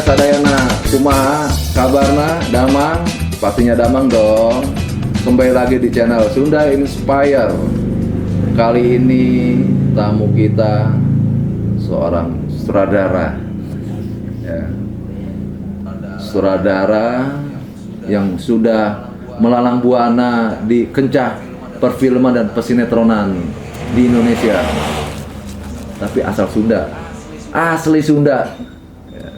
sadayana kumaha kabarna damang, pastinya damang dong. Kembali lagi di channel Sunda Inspire. Kali ini tamu kita seorang sutradara, ya. Sutradara yang sudah melalang buana di kencah perfilman dan persinetronan di Indonesia. Tapi asal Sunda, asli Sunda. Ya.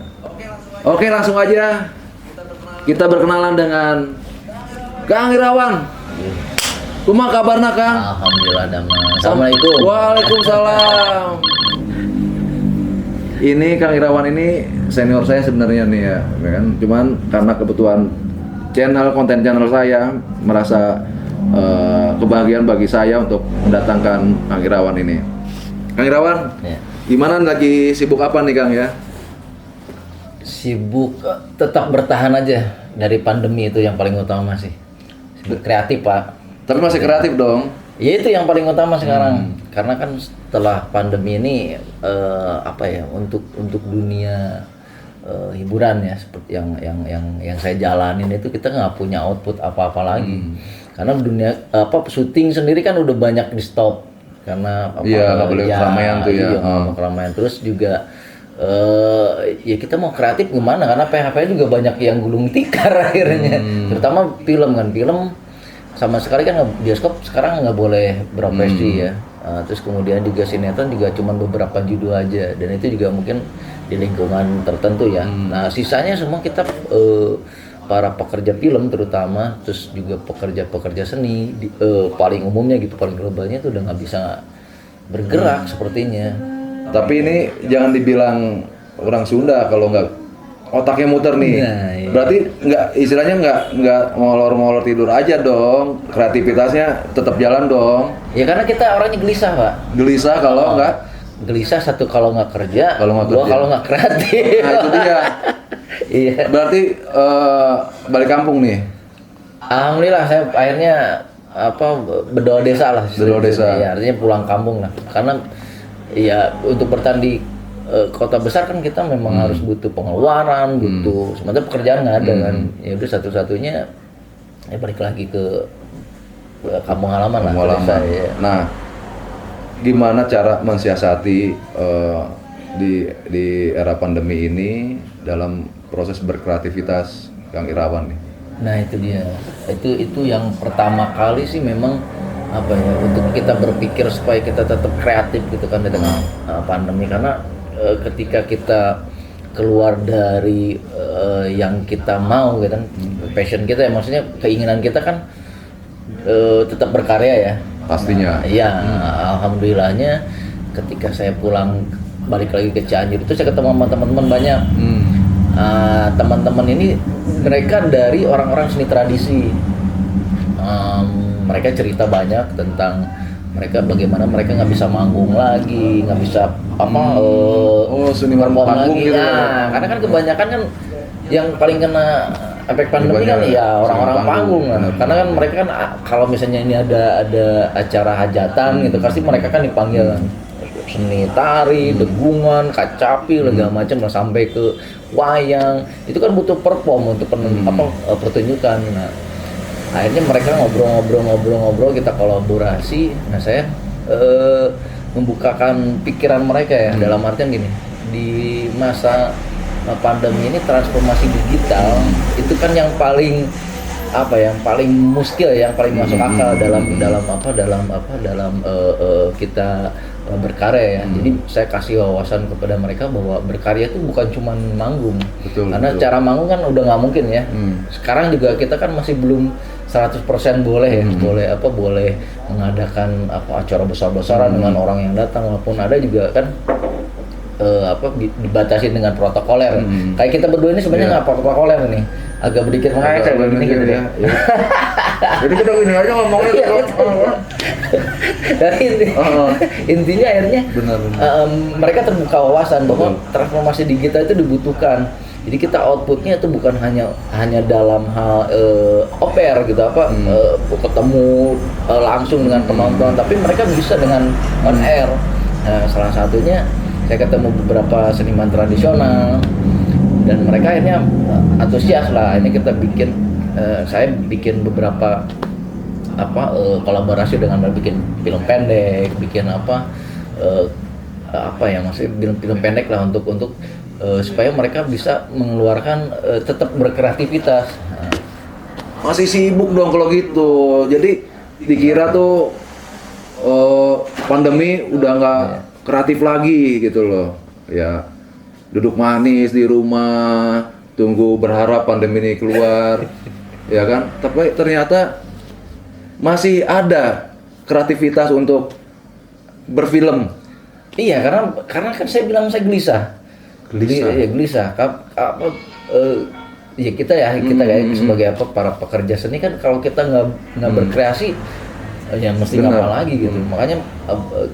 Oke, langsung aja kita berkenalan dengan Kang Irawan. Kumaha kabarna, Kang? Alhamdulillah damang. Assalamualaikum. Waalaikumsalam. Ini Kang Irawan ini senior saya sebenarnya nih ya kan? Cuman karena kebutuhan konten channel saya merasa kebahagiaan bagi saya untuk mendatangkan Kang Irawan ini. Kang Irawan, Ya. gimana lagi sibuk apa nih Kang ya? Sibuk tetap bertahan aja dari pandemi itu yang paling utama sih. Sibuk kreatif, Pak. Tapi masih kreatif dong. Ya itu yang paling utama sekarang. Karena kan setelah pandemi ini untuk dunia hiburan ya seperti yang saya jalanin itu kita nggak punya output apa-apa lagi. Karena dunia syuting sendiri kan udah banyak di stop karena Iya, nggak boleh keramaian tuh ya. Iya, nggak mau keramaian. Terus juga ya kita mau kreatif gimana karena PHP juga banyak yang gulung tikar akhirnya. Terutama film sama sekali kan bioskop sekarang nggak boleh beroperasi ya. Terus kemudian juga sinetron juga cuma beberapa judul aja dan itu juga mungkin di lingkungan tertentu ya. Nah sisanya semua kita para pekerja film terutama, terus juga pekerja seni paling umumnya gitu, paling globalnya itu udah nggak bisa bergerak sepertinya. Tapi ini jangan dibilang orang Sunda kalau nggak otaknya muter nih. Nah, iya. Berarti istilahnya nggak molor tidur aja dong. Kreativitasnya tetap jalan dong. Ya karena kita orangnya gelisah, Pak. Gelisah kalau nggak. Gelisah satu kalau nggak kerja, Kalau nggak dua kerja. kalau nggak kreatif. Nah itu dia. Iya. Berarti balik kampung nih. Alhamdulillah saya akhirnya berdoa desa lah. Berdoa desa. Ya, artinya pulang kampung lah. Karena ya untuk bertahan di kota besar kan kita memang harus butuh pengeluaran, butuh sementara pekerjaan nggak ada kan. Ya udah satu-satunya ya balik lagi ke kampung halaman lah. Kampung ke desa, halaman. ya. Nah, gimana cara mensiasati di era pandemi ini dalam proses berkreativitas Kang Irawan nih? Nah itu dia, itu yang pertama kali sih memang untuk kita berpikir supaya kita tetap kreatif gitu kan di tengah pandemi karena ketika kita keluar dari yang kita mau gitu kan, passion kita ya maksudnya keinginan kita kan tetap berkarya ya. Pastinya. Iya, alhamdulillahnya ketika saya pulang balik lagi ke Cianjur itu saya ketemu sama teman-teman banyak. Teman-teman ini mereka dari orang-orang seni tradisi. Mereka cerita banyak tentang mereka bagaimana mereka nggak bisa manggung lagi, nggak bisa seniman perform panggung lagi. gitu. Nah, karena kan kebanyakan kan yang paling kena efek pandemi kan Banyak ya orang-orang seniman panggung kan. panggung. Karena kan mereka kan kalau misalnya ini ada acara hajatan gitu pasti mereka kan dipanggil kan. Seni tari, degungan, kacapi, segala macam lah sampai ke wayang. Itu kan butuh perform untuk pertunjukan. Nah, akhirnya mereka ngobrol, kita kolaborasi. Nah, saya membukakan pikiran mereka ya dalam artian gini. Di masa pandemi ini transformasi digital itu kan yang paling paling muskil, yang paling masuk akal dalam kita berkarya ya. Jadi saya kasih wawasan kepada mereka bahwa berkarya itu bukan cuma manggung. Betul, Karena betul. cara manggung kan udah nggak mungkin ya. Sekarang juga kita kan masih belum 100% boleh ya. Boleh mengadakan acara besar-besaran dengan orang yang datang maupun ada juga kan dibatasi dengan protokoler. Kayak kita berdua ini sebenarnya nggak protokoler nih. Agak sedikit mengacak begini gitu ya. Jadi kita gini aja ngomongnya Iya, Dari intinya akhirnya Benar. mereka terbuka wawasan bahwa transformasi digital itu dibutuhkan. Jadi kita outputnya itu bukan hanya dalam hal OPR gitu ketemu langsung dengan penonton, tapi mereka bisa dengan on air. Nah, salah satunya saya ketemu beberapa seniman tradisional dan mereka akhirnya antusias lah. Ini kita bikin, saya bikin beberapa kolaborasi dengan bikin film pendek, bikin maksudnya film pendek lah untuk supaya mereka bisa mengeluarkan tetap berkreativitas. Masih sibuk dong kalau gitu. Jadi dikira tuh pandemi udah nggak kreatif lagi gitu loh. Ya duduk manis di rumah, tunggu berharap pandemi ini keluar, ya kan? Tapi ternyata masih ada kreativitas untuk berfilm. Iya, karena kan saya bilang saya gelisah. Gelisah. Ya kita sebagai para pekerja seni kan, kalau kita nggak berkreasi, ya mesti ngapa lagi gitu. Makanya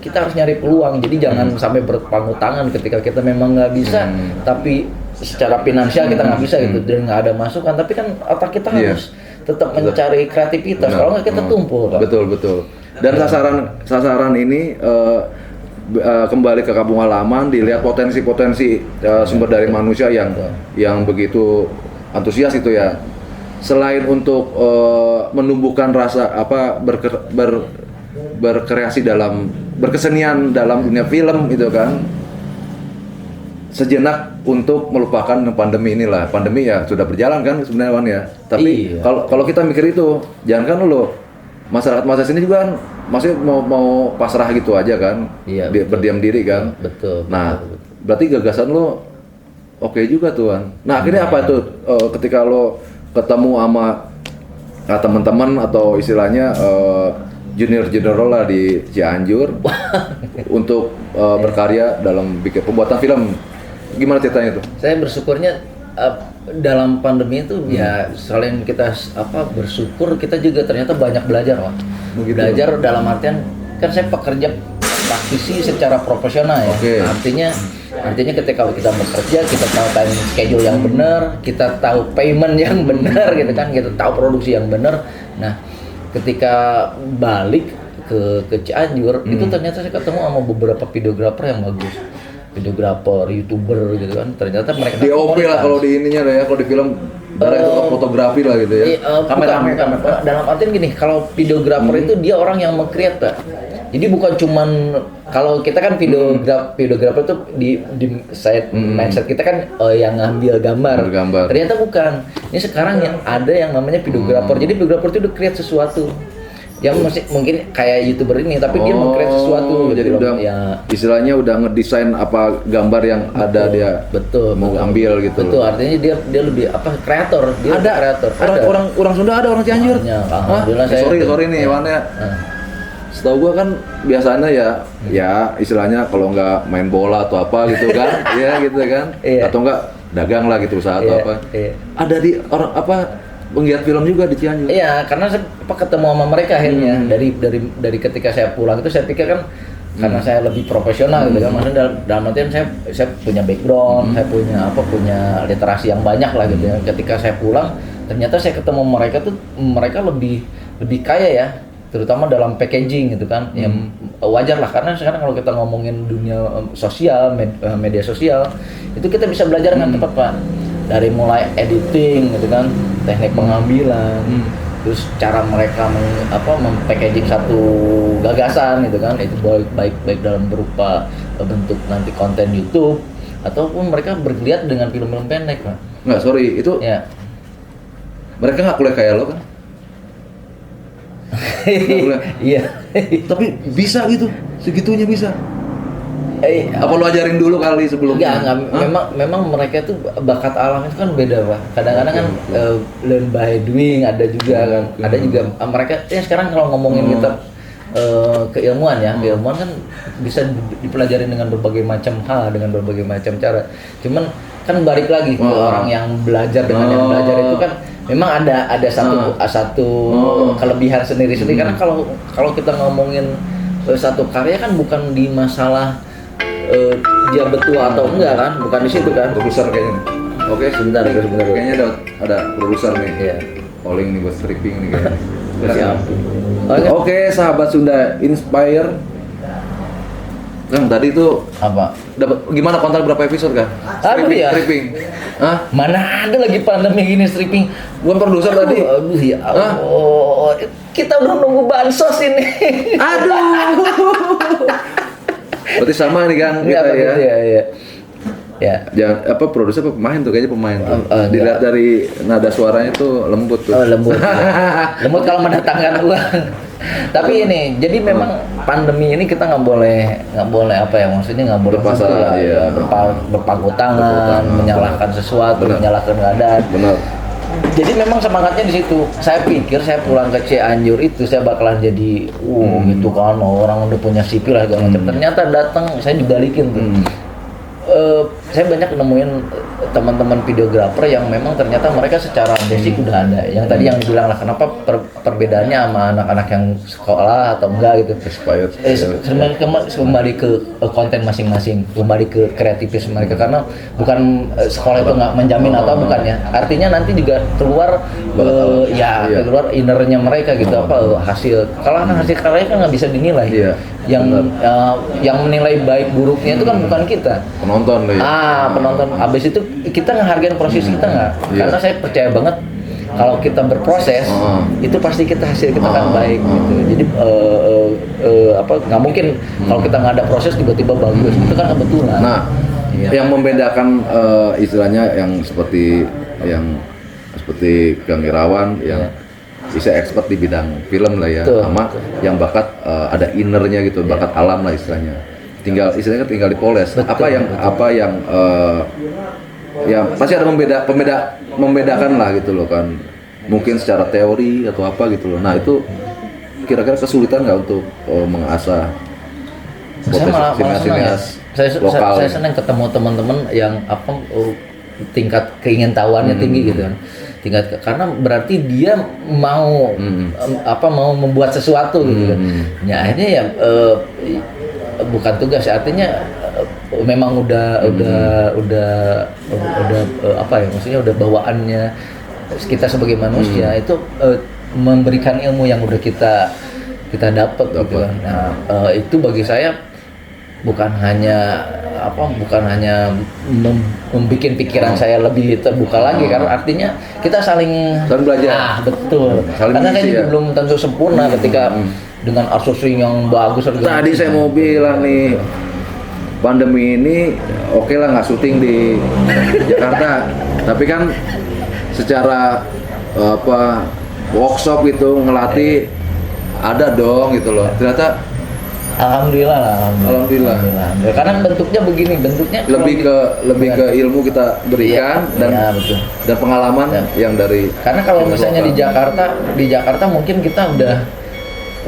kita harus nyari peluang. Jadi jangan sampai berpangku tangan ketika kita memang nggak bisa, tapi secara finansial kita nggak bisa gitu, dan nggak ada masukan. Tapi kan otak kita harus tetap mencari kreativitas. Kalau nggak kita tumpul. Pak. Betul. Dan sasaran ini kembali ke kampung halaman, dilihat potensi-potensi sumber daya manusia yang begitu antusias itu ya. Selain untuk menumbuhkan rasa berkreasi berkesenian dalam dunia film itu kan, sejenak untuk melupakan pandemi inilah. Pandemi ya sudah berjalan kan sebenarnya Wan ya. Tapi kalau kita mikir itu, jangan kan lo masyarakat masa sini juga kan masih mau pasrah gitu aja kan, berdiam diri kan. Betul. Nah, berarti gagasan lo oke juga tuan. Nah akhirnya apa tuh ketika lo ketemu sama teman-teman atau istilahnya junior lah di Cianjur untuk berkarya dalam bikin pembuatan film, gimana ceritanya tuh? Saya bersyukurnya dalam pandemi itu ya selain kita bersyukur, kita juga ternyata banyak belajar, Pak. Begitu. Belajar dalam artian kan saya pekerja praktisi secara profesional ya. Okay. Artinya ketika kita bekerja, kita tahu time schedule yang benar, kita tahu payment yang benar gitu kan, kita tahu produksi yang benar. Nah, ketika balik ke Cianjur itu ternyata saya ketemu sama beberapa videografer yang bagus. Videografer, YouTuber gitu kan. Ternyata mereka DOP lah kalau di ininya ya, kalau di film itu fotografi lah gitu ya. Bukan. Dalam artian gini, kalau videografer itu dia orang yang meng-create, Pak. Jadi bukan cuman, kalau kita kan videografer itu di mindset kita kan yang ngambil gambar. Ternyata bukan. Ini sekarang yang ada yang namanya videografer. Jadi videografer itu udah create sesuatu. Yang mungkin kayak YouTuber ini, tapi dia meng-create sesuatu. Jadi udah istilahnya udah ngedesain apa gambar yang ada dia mau ambil gitu. Betul, artinya dia lebih kreator. Dia kreator. Orang Sunda ada, orang Cianjur. Alhamdulillah. Sorry nih Wan ya. Setahu gua kan biasanya ya istilahnya kalau nggak main bola atau apa gitu kan, ya gitu kan, atau nggak dagang lah gitu usaha atau apa. Ada di orang penggiat film juga di Cianjur. Iya, karena saya ketemu sama mereka akhirnya dari ketika saya pulang itu saya pikir kan karena saya lebih profesional gitu kan, maksudnya dalam artian saya punya background, saya punya literasi yang banyak lah gitu ya. Ketika saya pulang ternyata saya ketemu mereka lebih kaya ya, terutama dalam packaging gitu kan. Yang wajar lah, karena sekarang kalau kita ngomongin dunia sosial, media sosial itu kita bisa belajar dengan cepat, Pak. Dari mulai editing gitu kan, teknik pengambilan, terus cara mereka mem-packaging satu gagasan gitu kan, itu baik dalam berupa bentuk nanti konten YouTube ataupun mereka bergeliat dengan film-film pendek, Pak. Nggak, sorry, itu ya. Mereka nggak kuliah kayak lo kan? Iya. Tapi bisa gitu, segitunya bisa. Apa lo ajarin dulu kali sebelumnya? Enggak. Memang mereka tuh bakat alam itu kan beda, Pak. Kadang-kadang kan learn by doing ada juga kan. Ada juga mereka sekarang kalau ngomongin kita keilmuan ya, keilmuan kan bisa dipelajari dengan berbagai macam hal, dengan berbagai macam cara. Cuman kan balik lagi ke orang yang belajar dengan yang belajar itu kan memang ada satu kelebihan sendiri-sendiri. Karena kalau kita ngomongin satu karya kan bukan di masalah dia betul atau enggak kan, bukan di situ kan. Produser kayaknya. Oke, sebentar. Kayaknya ada produser nih. Iya. Calling nih buat stripping nih kayaknya. Siap. Oke, sahabat Sunda Inspire. Kang tadi tuh Apa? dapat gimana kontrak berapa episode kan? Aduh, ya. Stripping. Hah? Mana ada lagi pandemi gini stripping. Bukan produser tadi. Aduh ya Allah. Kita udah nunggu bansos ini. Aduh. Berarti sama nih Kang kita ya. Iya. Ya. Jangan apa produser apa pemain tuh kayaknya pemain tuh. Enggak. Dilihat dari nada suaranya tuh lembut tuh. Oh, lembut. Ya. Lembut kalau mendatangkan uang. Tapi ini, jadi memang pandemi ini kita nggak boleh apa ya, maksudnya nggak boleh Berpasrah, gitu lah, iya. berpangku tangan, menyalahkan sesuatu, Benar. menyalahkan keadaan. Benar. Jadi memang semangatnya di situ. Saya pikir saya pulang ke Cianjur itu saya bakalan jadi, gitu kan, orang udah punya sipil lah segala macam. Ternyata datang saya dibalikin tuh. Saya banyak nemuin teman-teman videografer yang memang ternyata mereka secara basic udah ada. Yang tadi yang dibilang lah kenapa perbedaannya sama anak-anak yang sekolah atau enggak gitu. Expired. Sebenarnya kembali ke konten masing-masing, kembali ke kreativitas mereka karena bukan sekolah itu nggak menjamin atau bukan ya. Artinya nanti juga keluar Iya. keluar innernya mereka gitu apa hasil. Kalau hasil karya kan nggak bisa dinilai. Iya. Yang menilai baik buruknya itu kan bukan kita. Penonton lah ya. Penonton. Abis itu kita ngehargain proses kita nggak? Iya. Karena saya percaya banget kalau kita berproses itu pasti hasil kita kan baik gitu. Jadi nggak mungkin kalau kita nggak ada proses tiba-tiba bagus. Itu kan kebetulan. Nah, Iya. yang membedakan istilahnya yang seperti Kang Irawan yang bisa expert di bidang film lah ya, Betul, sama yang bakat ada innernya gitu, bakat alam lah istilahnya. Istilahnya tinggal dipoles. Betul, Apa yang ya pasti ada membedakan lah gitu loh kan. Mungkin secara teori atau apa gitu loh. Nah, itu kira-kira kesulitan nggak untuk mengasah Saya malah senang ya. lokal? Saya senang ketemu teman-teman yang tingkat keingintahuannya tinggi gitu kan. Karena berarti dia mau mau membuat sesuatu gitu kan. Ya akhirnya ya bukan tugas, artinya memang udah maksudnya udah bawaannya kita sebagai manusia itu memberikan ilmu yang udah kita dapat gitu kan. Nah, itu bagi saya bukan hanya membuat pikiran saya lebih terbuka lagi karena artinya kita saling belajar. Betul. Saling Karena saya mengisi, juga ya. belum tentu sempurna ketika dengan accessory yang bagus. Tadi saya mau bilang nih, pandemi ini oke lah nggak syuting di Jakarta, tapi kan secara workshop gitu ngelatih ada dong gitu loh. Ternyata Alhamdulillah. Karena bentuknya begini, lebih ke ilmu kita berikan iya, betul. dan pengalaman yang dari. Karena kalau misalnya di Jakarta mungkin kita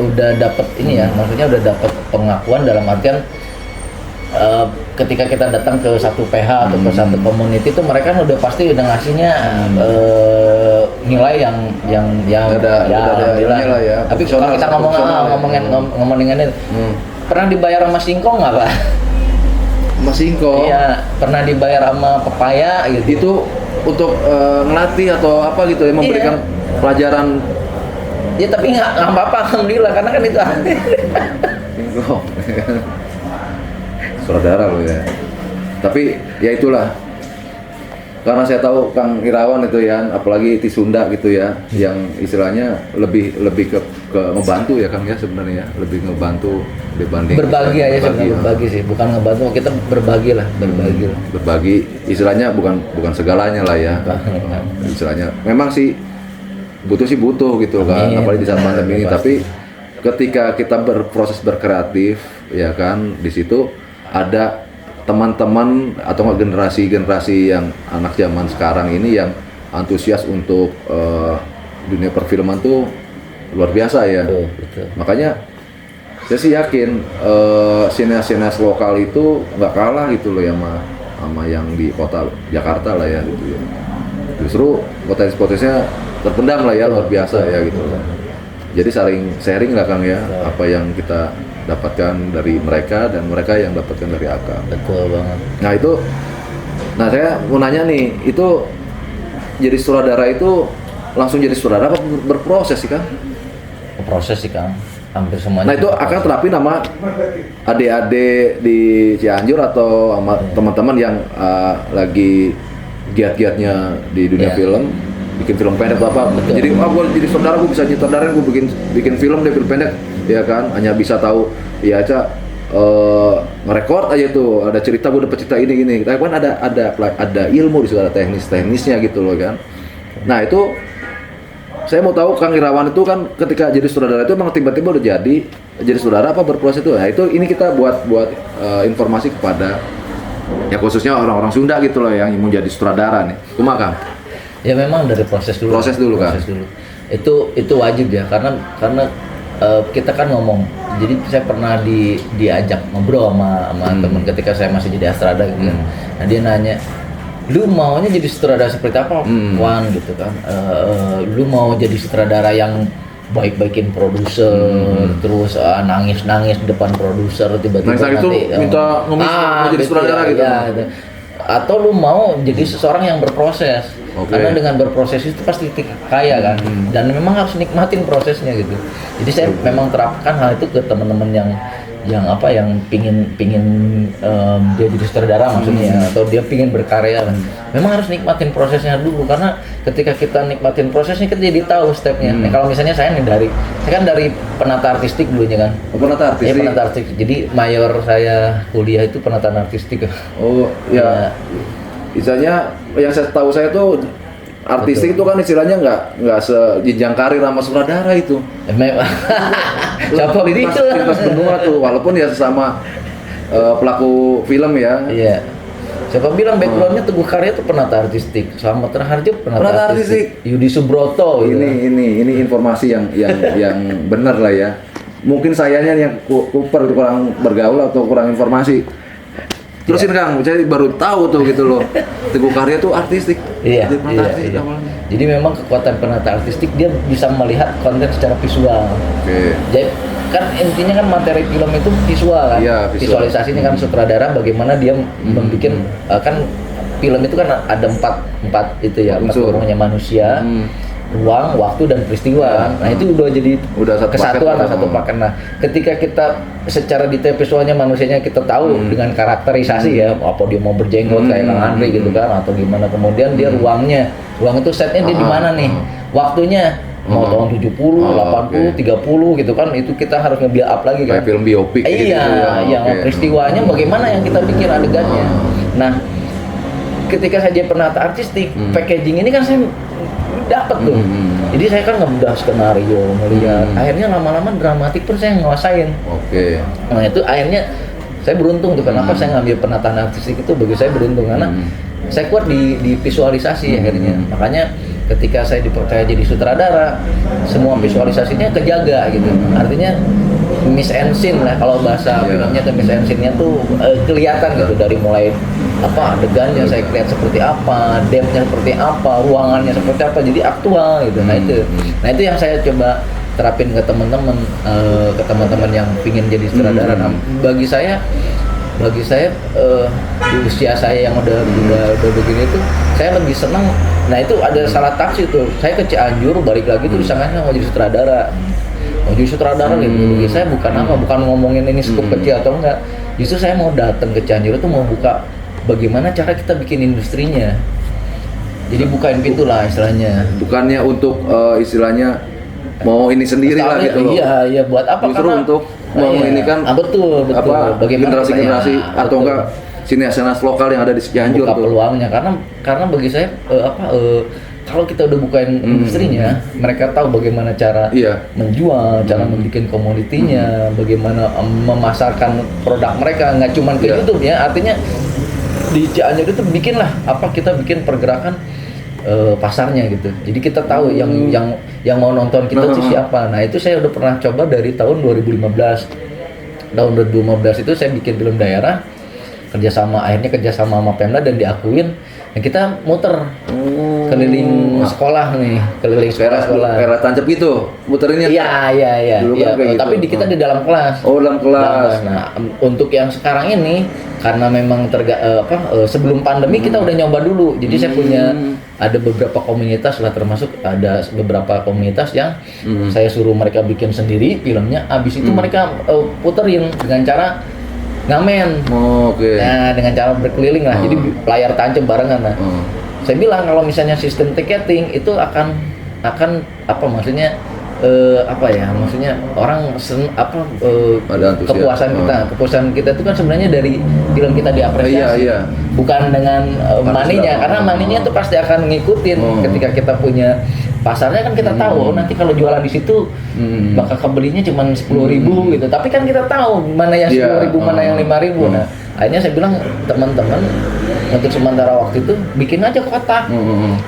udah dapat ini ya, maksudnya udah dapat pengakuan dalam artian ketika kita datang ke satu PH atau ke satu community itu mereka udah pasti udah ngasihnya nilai yang Ada alhamdulillah. nilai ya. Tapi kalau kita ngomongin ini pernah dibayar sama singkong nggak Pak? Mas Singko. Iya, pernah dibayar sama pepaya gitu. Itu untuk ngelatih atau apa gitu ya, memberikan pelajaran. Ya tapi nggak apa-apa alhamdulillah karena kan itu Singko. Saudara lo ya. Tapi ya itulah. Karena saya tahu Kang Irawan itu ya, apalagi di Sunda gitu ya, yang istilahnya lebih ke ngebantu ya Kang ya sebenarnya, lebih ngebantu dibanding berbagi aja sebenarnya, berbagi sih, bukan ngebantu, kita berbagi lah. Berbagi istilahnya bukan segalanya lah ya. Istilahnya memang sih butuh gitu kan, apalagi di saat pandemi ini. Tapi ketika kita berproses berkreatif ya kan, di situ ada teman-teman atau generasi yang anak zaman sekarang ini yang antusias untuk dunia perfilman tuh luar biasa ya. Betul. Makanya saya sih yakin sineas lokal itu nggak kalah gitu loh ya sama yang di kota Jakarta lah ya gitu ya. Justru potensi-potensinya terpendam lah ya, luar biasa ya gitu. Jadi saling sharing lah Kang ya, apa yang kita dapatkan dari mereka dan mereka yang dapatkan dari Akang. Betul banget. Nah saya mau nanya nih, itu jadi sutradara itu langsung jadi sutradara apa berproses sih Kang? Proses sih Kang. hampir semuanya. Nah itu akan terapin sama adik-adik di Cianjur atau sama teman-teman yang lagi giat-giatnya di dunia Iya. film, bikin film pendek atau apa. Betul. Jadi gue jadi saudara, gue bisa nyutradarin, gue bikin film deh, film pendek, ya kan. Hanya bisa tahu, ya aja ngerekord aja tuh, ada cerita, gue dapet cerita ini. Tapi kan ada ilmu di situ, ada teknisnya gitu loh kan. Nah itu saya mau tahu Kang Irawan itu kan ketika jadi sutradara itu emang tiba-tiba udah jadi sutradara apa berproses itu. Nah itu ini kita buat informasi kepada ya khususnya orang-orang Sunda gitu loh yang mau jadi sutradara nih. Kumaha Kang? Ya memang dari proses dulu. Proses dulu, kan? Itu wajib ya, karena kita kan ngomong. Jadi saya pernah diajak ngobrol sama teman ketika saya masih jadi Astrada gitu kan. Nah dia nanya, lu maunya jadi sutradara seperti apa, Wan gitu kan? Lu mau jadi sutradara yang baik-baikin produser, terus nangis-nangis di depan produser, tiba-tiba Nangis itu minta ngemis mau jadi sutradara gitu. Ya, gitu. Atau lu mau jadi seseorang yang berproses, karena dengan berproses itu pasti kaya kan, dan memang harus nikmatin prosesnya gitu. Jadi saya memang terapkan hal itu ke teman-teman yang pingin dia jadi sutradara maksudnya, atau dia pingin berkarya kan. Memang harus nikmatin prosesnya dulu, karena ketika kita nikmatin prosesnya kita jadi tahu stepnya. Nah, kalau misalnya saya kan dari penata artistik dulunya kan. Penata artistik. Penata artistik. Jadi mayor saya kuliah itu penataan artistik. Oh ya. Misalnya yang saya tahu saya tuh artistik itu kan istilahnya nggak sejenjang karir sama sutradara itu. Siapa itu? Lintas benua tuh, walaupun ya sesama pelaku film ya. Iya. Siapa bilang backgroundnya Teguh Karya itu penata artistik, Slamet Raharjo penata artistik, Yudi Subroto. Ini informasi yang benar lah ya. Mungkin sayanya yang kurang bergaul atau kurang informasi. Terusin Kang, saya baru tahu tuh gitu loh. Teguh Karya tuh artistik. Iya. Artistik Iya. awalnya. Jadi memang kekuatan penata artistik, dia bisa melihat konten secara visual. Oke. Jadi kan intinya kan materi film itu visual kan. Iya, visual. Visualisasinya kan sutradara bagaimana dia membuat kan film itu kan ada empat itu ya, empat unsur. urungnya manusia. Ruang, waktu, dan peristiwa. Nah itu udah satu kesatuan paket, satu paket. Nah ketika kita secara detail visualnya manusianya kita tahu dengan karakterisasi ya, apa dia mau berjenggot kayak Kang Andri gitu kan, atau gimana, kemudian dia ruang itu setnya dia di mana nih, waktunya mau tahun 70, 80, 30 gitu kan, itu kita harus nge-build up lagi kan. Kayak film biopik gitu ya. Yang peristiwanya bagaimana yang kita bikin adegannya. Nah ketika saya jadi penata artistik, packaging ini kan saya dapat tuh. Jadi saya kan ngebedah skenario, melihat. Akhirnya lama-lama dramatik pun saya nguasain. Oke. Nah itu akhirnya saya beruntung tuh. Kenapa saya ngambil penataan artistik itu? Bagi saya beruntung karena saya kuat di visualisasi akhirnya. Makanya ketika saya dipercaya jadi sutradara, semua visualisasinya kejaga gitu. Artinya miss and scene lah kalau bahasa filmnya tuh, miss and scene-nya tuh kelihatan gitu, dari mulai adegannya saya lihat seperti apa, depth-nya seperti apa, ruangannya seperti apa, jadi aktual gitu. Nah itu yang saya coba terapin ke teman-teman yang pingin jadi sutradara. Nah, bagi saya di usia saya yang udah begini itu, saya lebih senang. Nah itu ada salah taksi tuh, saya ke Cianjur balik lagi tuh disangkanya mau jadi sutradara. Gitu. Bagi saya bukan ngomongin ini skup kecil atau enggak. Justru saya mau datang ke Cianjur itu mau buka bagaimana cara kita bikin industrinya. Jadi bukain pintu lah istilahnya. Bukannya untuk istilahnya mau ini sendiri lah gitu loh. Iya, buat apa? Justru karena untuk mau ini kan betul. Bagaimana generasi atau enggak sinias lokal yang ada di Cianjur buka tuh. Peluangnya karena bagi saya kalau kita udah bukain industrinya, mereka tahu bagaimana cara menjual, cara membuat komoditinya, bagaimana memasarkan produk mereka, nggak cuma ke YouTube ya. Artinya di Cianjur itu kita bikin pergerakan pasarnya gitu. Jadi kita tahu yang mau nonton kita itu siapa. Nah itu saya udah pernah coba dari tahun 2015. Tahun 2015 itu saya bikin film daerah, akhirnya kerjasama sama Pemda dan diakuin. Nah, kita muter keliling sekolah nih, keliling sekolah-sekolah. Daerah tancap gitu, muterinnya. Iya. Dulu kan kayak gitu. Tapi kita di dalam kelas. Oh, dalam kelas. Nah, untuk yang sekarang ini karena memang sebelum pandemi kita udah nyoba dulu. Jadi saya punya ada beberapa komunitas lah, termasuk ada beberapa komunitas yang saya suruh mereka bikin sendiri filmnya. Abis itu mereka puterin dengan cara ngamen. Oh, oke. Nah, dengan cara berkeliling lah. Jadi layar tancap barengan lah. Saya bilang kalau misalnya sistem tiketing itu akan apa maksudnya maksudnya orang ada antusias. kepuasan kita itu kan sebenarnya dari film kita diapresiasi. Iya. Bukan dengan maninya, karena maninya itu pasti akan ngikutin ketika kita punya pasarnya kan kita tahu nanti kalau jualan di situ bakal kebelinya cuma 10.000 gitu. Tapi kan kita tahu mana yang 10.000 mana yang 5.000. Nah, akhirnya saya bilang teman-teman untuk sementara waktu itu bikin aja kotak.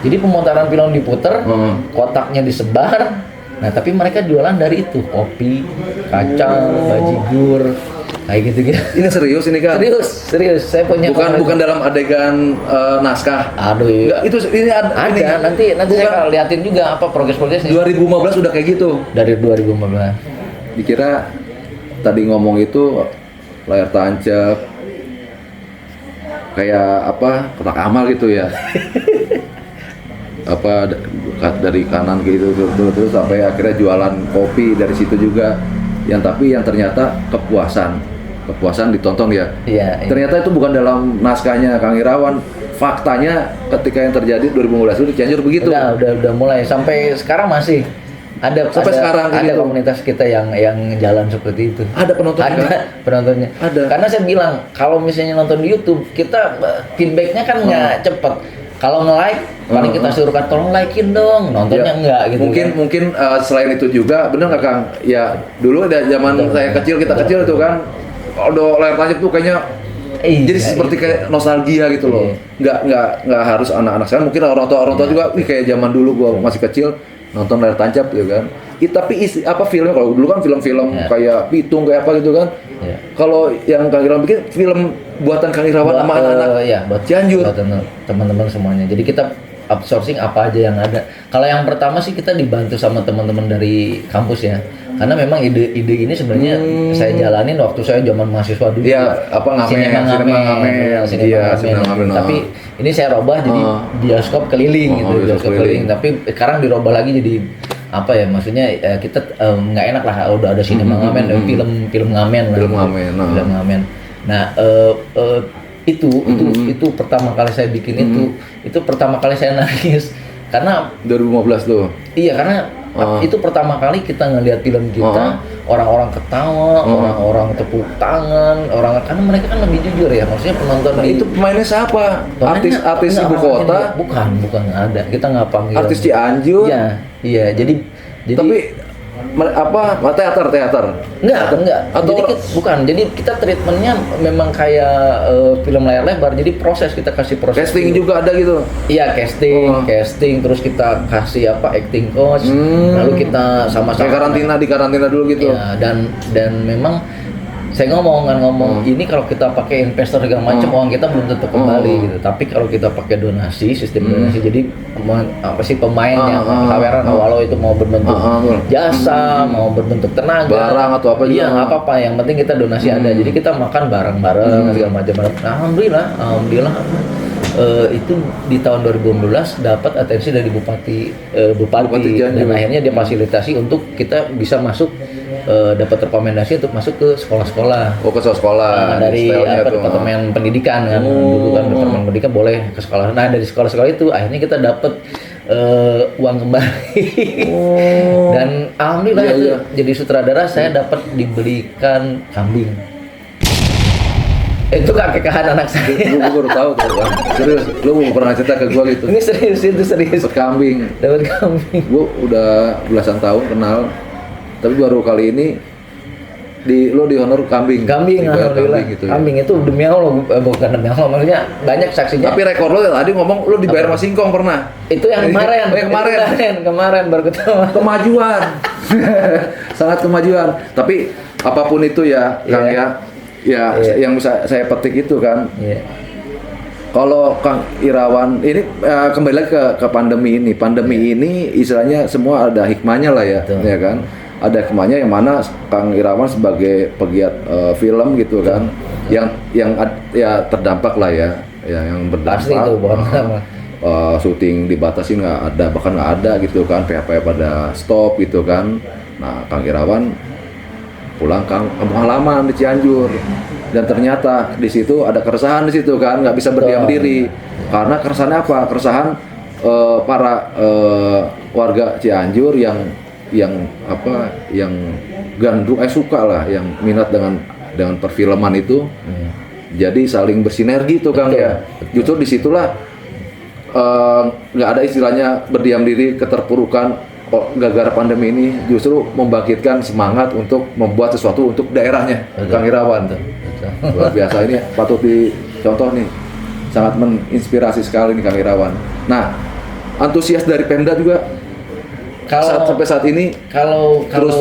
Jadi pemutaran film diputer, kotaknya disebar. Nah, tapi mereka jualan dari itu, kopi, kacang, bajigur, kayak gitu-gitu. Ini serius ini kan? Serius. Saya punya bukan dalam adegan naskah. Aduh, iya. Ini ada. Nanti saya akan liatin juga apa progres-progresnya. 2015 udah kayak gitu. Dari 2015. Dikira tadi ngomong itu layar tancap kayak kotak amal gitu ya. Dari kanan gitu terus sampai akhirnya jualan kopi dari situ juga yang ternyata kepuasan ditonton ya. Iya. Ternyata itu bukan dalam naskahnya Kang Irawan, faktanya ketika yang terjadi 2015 itu Cianjur begitu. Udah mulai sampai sekarang masih sekarang ada gitu. komunitas kita yang jalan seperti itu. Ada penontonnya. Ada. Karena saya bilang kalau misalnya nonton di YouTube kita feedbacknya kan nggak cepet. Kalau nge-like paling kita suruh kan tolong like-in dong, nontonnya enggak gitu. Mungkin selain itu juga bener nggak Kang? Ya dulu ada zaman saya kecil, kita kecil itu kan kalau layar tancap tuh kayaknya jadi seperti kayak nostalgia gitu loh. Nggak harus anak-anak sekarang, mungkin orang tua juga kayak zaman dulu gua masih kecil nonton layar tancap gitu kan. Tapi filmnya kalau dulu kan film-film kayak Pitung kayak apa gitu kan. Kalau yang Kang Irawan bikin film buatan Kang Irawan sama anak-anak buat Cianjur, buat teman-teman semuanya. Jadi kita outsourcing apa aja yang ada. Kalau yang pertama sih kita dibantu sama teman-teman dari kampus ya. Karena memang ide ini sebenarnya saya jalanin waktu saya zaman mahasiswa dulu. Iya, sinema ngamen. Tapi ini saya robah jadi bioskop keliling gitu, bioskop keliling. Tapi sekarang dirobah lagi jadi maksudnya kita nggak enak lah udah ada sinema ngamen, film ngamen lah. Film ngamen. Nah, itu pertama kali saya bikin itu pertama kali saya nangis karena 2015 tuh. Iya, karena itu pertama kali kita ngelihat film kita, orang-orang ketawa, orang-orang tepuk tangan, karena mereka kan lebih jujur ya, maksudnya penonton itu pemainnya siapa? Artis ibu kota? Bukan ada. Kita nggak panggil. Artis Cianjur? Iya. Jadi tapi teater? Enggak. Jadi kita treatmentnya memang kayak film layar lebar. Jadi kita kasih proses. Casting juga ada gitu. Iya, casting terus kita kasih acting coach. Lalu kita sama-sama kayak karantina dulu gitu. Iya, dan memang saya ngomong ini kalau kita pakai investor segala macam uang kita belum tentu kembali gitu. Tapi kalau kita pakai donasi, sistem donasi, jadi pemainnya kaweran walau itu mau berbentuk jasa, mau berbentuk tenaga, barang atau apa juga. Iya, nggak apa-apa, yang penting kita donasi ada. Jadi kita makan bareng-bareng segala macam. Alhamdulillah itu di tahun 2012 dapat atensi dari bupati dan akhirnya dia fasilitasi untuk kita bisa masuk dapat rekomendasi untuk masuk ke sekolah-sekolah. Ke sekolah. Dari departemen pendidikan kan. Dulu kan departemen pendidikan boleh ke sekolah. Nah, dari sekolah-sekolah itu akhirnya kita dapat uang kembali. Dan alhamdulillah jadi sutradara saya dapat dibelikan kambing. Itu kakekahan anak saya. Gue baru tahu tuh kan. Serius, lu pernah cerita ke gue gitu. Ini serius. Dapat kambing. Gue udah belasan tahun kenal, tapi baru kali ini lo di honor kambing. Alhamdulillah. Gitu, kambing itu demi Allah, bukan demi Allah, maksudnya banyak saksinya. Tapi rekor lo tadi ngomong lo dibayar sama singkong pernah. Itu yang kemarin baru ketemu. Kemajuan. Sangat kemajuan. Tapi apapun itu ya, Kang ya. Yang bisa saya petik itu kan, Kalau Kang Irawan ini kembali lagi ke pandemi ini. Pandemi ini istilahnya semua ada hikmahnya lah ya, Betul. ya kan? Ada hikmahnya yang mana Kang Irawan sebagai pegiat film gitu kan, yang ya terdampak lah ya, yang Pasti berdampak. itu bukan sama. Syuting dibatasi nggak ada, bahkan nggak ada gitu kan, PH pada stop gitu kan. Nah, Kang Irawan pulang kampung halaman di Cianjur, dan ternyata di situ ada keresahan di situ kan, nggak bisa berdiam Betul. diri. Karena keresahannya apa? Keresahan para warga Cianjur yang gandrung suka lah, yang minat dengan perfilman itu. Jadi saling bersinergi tuh Kang Betul, ya. Justru disitulah nggak ada istilahnya berdiam diri, keterpurukan. Gara-gara pandemi ini justru membangkitkan semangat untuk membuat sesuatu untuk daerahnya. Betul. Kang Irawan Betul. luar biasa, ini patut dicontoh nih, sangat menginspirasi sekali nih Kang Irawan. Nah, antusias dari Pemda juga sampai saat ini kalau terus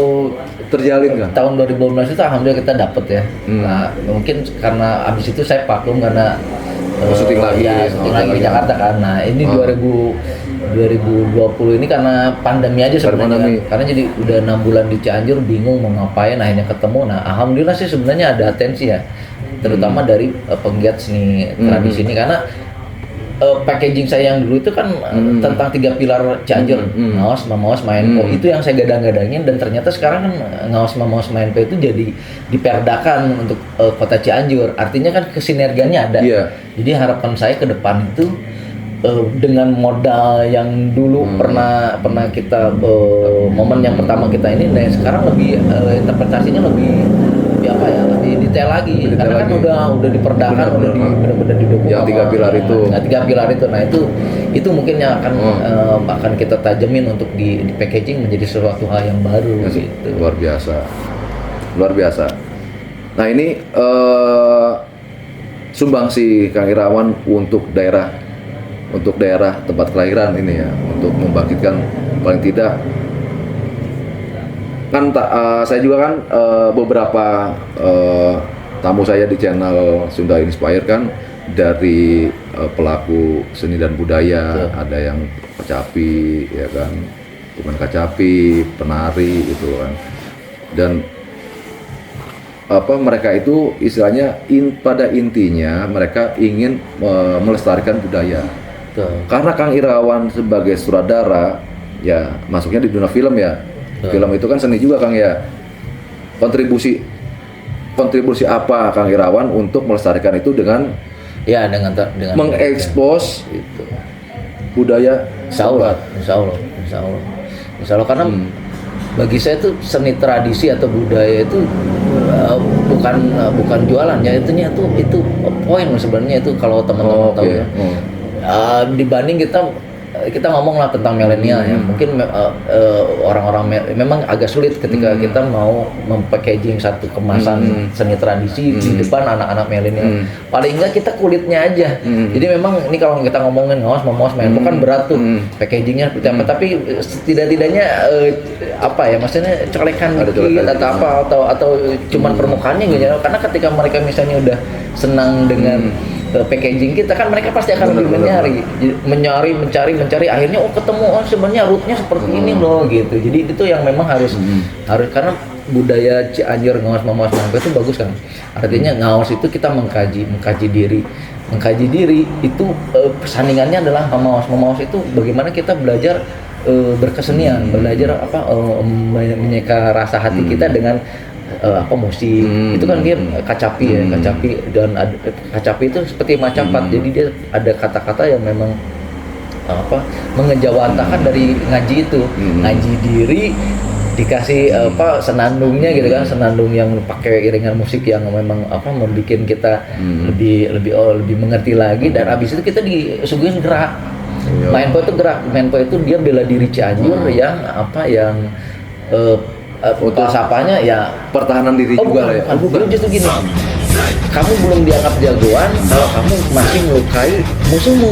terjalin kan? tahun 2015 itu alhamdulillah kita dapet ya. Nah, mungkin karena abis itu saya vakum karena Syuting lagi. syuting lagi di Jakarta kan. Nah, ini 2020 ini karena pandemi aja sebenarnya. Pandemi. Kan. Karena jadi udah 6 bulan di Cianjur bingung mau ngapain, akhirnya ketemu. Nah, alhamdulillah sih sebenarnya ada atensi ya. Terutama dari penggiat seni tradisi ini, karena packaging saya yang dulu itu kan tentang 3 pilar Cianjur, Ngaos, Mamaos, Maenpo. Itu yang saya gadang-gadangin, dan ternyata sekarang kan Ngaos, Mamaos, Maenpo itu jadi diperdakan untuk kota Cianjur. Artinya kan kesinergiannya ada. Iya. Jadi harapan saya ke depan itu dengan modal yang dulu pernah kita momen yang pertama kita ini, nah sekarang lebih interpretasinya lebih lebih detail lagi. Lebih detail Karena kan lagi. udah diperdakan, Benar, udah benar-benar didukung Yang 3 pilar itu. Nah, 3 pilar itu. Nah, itu mungkin yang akan kita tajemin untuk di packaging menjadi sesuatu hal yang baru Ya, gitu. luar biasa. Nah, ini sumbangsi Kang Irawan untuk daerah tempat kelahiran ini ya, untuk membangkitkan, paling tidak kan saya juga kan beberapa tamu saya di channel Sunda Inspire kan dari pelaku seni dan budaya. Betul. Ada yang kecapi ya kan, bukan kecapi, penari itu kan, dan mereka itu istilahnya pada intinya mereka ingin melestarikan budaya. Betul. Karena Kang Irawan sebagai sutradara ya masuknya di dunia film ya. Betul. Film itu kan seni juga Kang ya. Kontribusi apa Kang Irawan untuk melestarikan itu dengan dengan mengekspos itu. budaya Insya Allah karena bagi saya tuh seni tradisi atau budaya itu bukan jualan ya, itu poin sebenarnya itu kalau teman-teman tahu ya. Dibanding kita ngomong lah tentang milenial ya, mungkin orang-orang memang agak sulit ketika kita mau mempackaging satu kemasan seni tradisi di depan anak-anak milenial. Paling enggak kita kulitnya aja. Jadi memang ini kalau kita ngomongin Ngaos, Mamaos, Maenpo kan berat tuh packagingnya seperti apa, tapi setidak-tidaknya maksudnya colekan dikit atau cuman permukaannya gitu ya. Karena ketika mereka misalnya udah senang dengan packaging kita kan, mereka pasti akan lebih mencari, akhirnya ketemu sebenarnya rootnya seperti ini loh gitu. Jadi itu yang memang harus karena budaya Cianjur, Ngaos, Mamaos, Maenpo itu bagus kan. Artinya Ngaos itu kita mengkaji diri itu persandingannya adalah Mamaos itu bagaimana kita belajar berkesenian, belajar menyeka rasa hati kita dengan musik. Itu kan dia kacapi ya, dan kacapi itu seperti macapat. Jadi dia ada kata-kata yang memang mengejawantakan dari ngaji itu. Ngaji diri dikasih senandungnya gitu kan, senandung yang pakai iringan musik yang memang membuat kita lebih mengerti lagi, dan abis itu kita disuguhin gerak. Maenpo itu gerak, Maenpo itu dia bela diri Cianjur yang filsafatnya ya pertahanan diri juga lah ya. Bukan. Justru gini, kamu belum dianggap jagoan kalau kamu masih melukai musuhmu.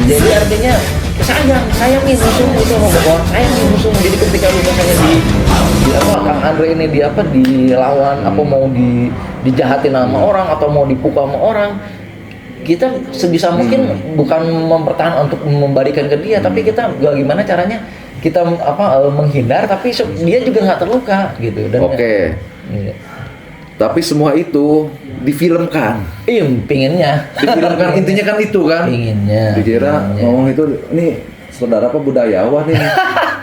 Jadi artinya sayangin musuhmu, sayangin musuhmu. Jadi ketika lu misalnya Kang Andre ini dilawan, mau dijahatin sama orang atau mau dipukul sama orang, kita sebisa mungkin bukan mempertahankan untuk membalikan ke dia, tapi kita bagaimana caranya kita menghindar tapi dia juga nggak terluka gitu. Dan Oke. iya. Tapi semua itu difilmkan. Iya, pinginnya. Difilmkan intinya kan itu kan. Pinginnya. Dikira ngomong itu ini saudara apa budayawan ini.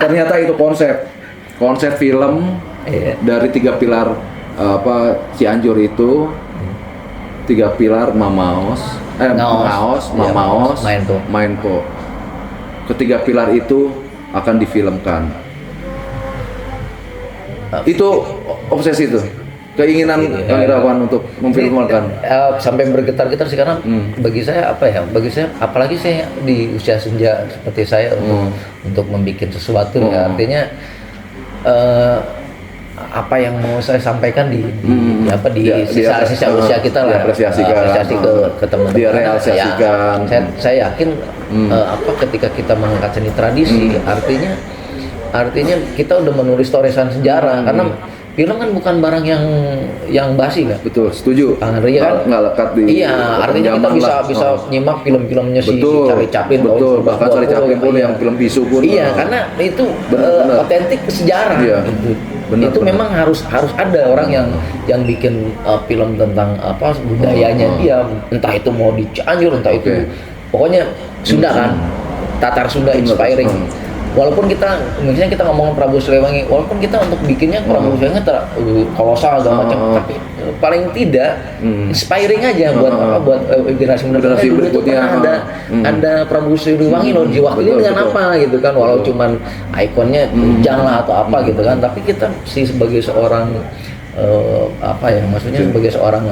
Ternyata itu konsep film Iya. dari 3 pilar Cianjur itu. 3 pilar Mamaos, Ngaos, Iya, Mamaos, Mainpo. Mainpo. Ketiga pilar itu akan difilmkan. Itu obsesi itu, keinginan Kang Irawan untuk memfilmkan. Sampai bergetar-getar sih karena bagi saya bagi saya apalagi saya di usia senja seperti saya untuk membuat sesuatu ya, artinya apa yang mau saya sampaikan di sisa usia kita lah, apresiasi ke teman-teman, direalisasikan. Saya yakin ketika kita mengangkat seni tradisi, artinya kita udah menulis toresan sejarah, karena film kan bukan barang yang basi kan. Betul, setuju. Artinya nggak lekat di. Iya, artinya kita bisa nyimak film-filmnya si Charlie Chaplin. Betul, bahkan Charlie Chaplin pun yang film bisu pun. Iya, karena itu otentik sejarah. Iya. Gitu. Benar, itu benar. memang harus ada orang yang bikin film tentang budayanya dia, entah itu mau di Cianjur, entah itu pokoknya Sunda kan, Tatar Sunda inspiring. Walaupun misalnya kita ngomong Prabu Siliwangi, walaupun kita untuk bikinnya Prabu Siliwangi kolosal segala macam, tapi paling tidak inspiring aja buat generasi muda. Dulu itu pernah ada Prabu Siliwangi loh di waktu itu dengan apa gitu kan, walau cuman ikonnya kujang lah atau apa gitu kan, tapi kita sebagai seorang maksudnya sebagai seorang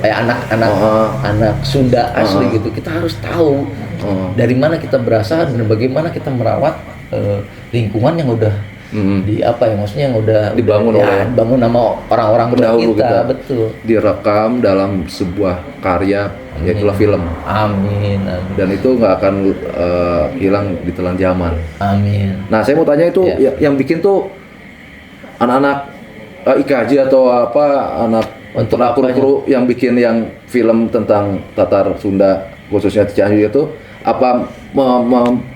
kayak anak Sunda asli gitu, kita harus tahu dari mana kita berasal dan bagaimana kita merawat lingkungan yang udah maksudnya yang udah dibangun sama orang-orang pendahulu kita. Betul. Direkam dalam sebuah karya, yaitulah film. Amin. Dan itu nggak akan hilang di telan zaman. Amin. Nah, saya mau tanya itu yang bikin tuh anak-anak IKJ atau anak Untuk kru yang bikin yang film tentang Tatar Sunda khususnya Cianjur itu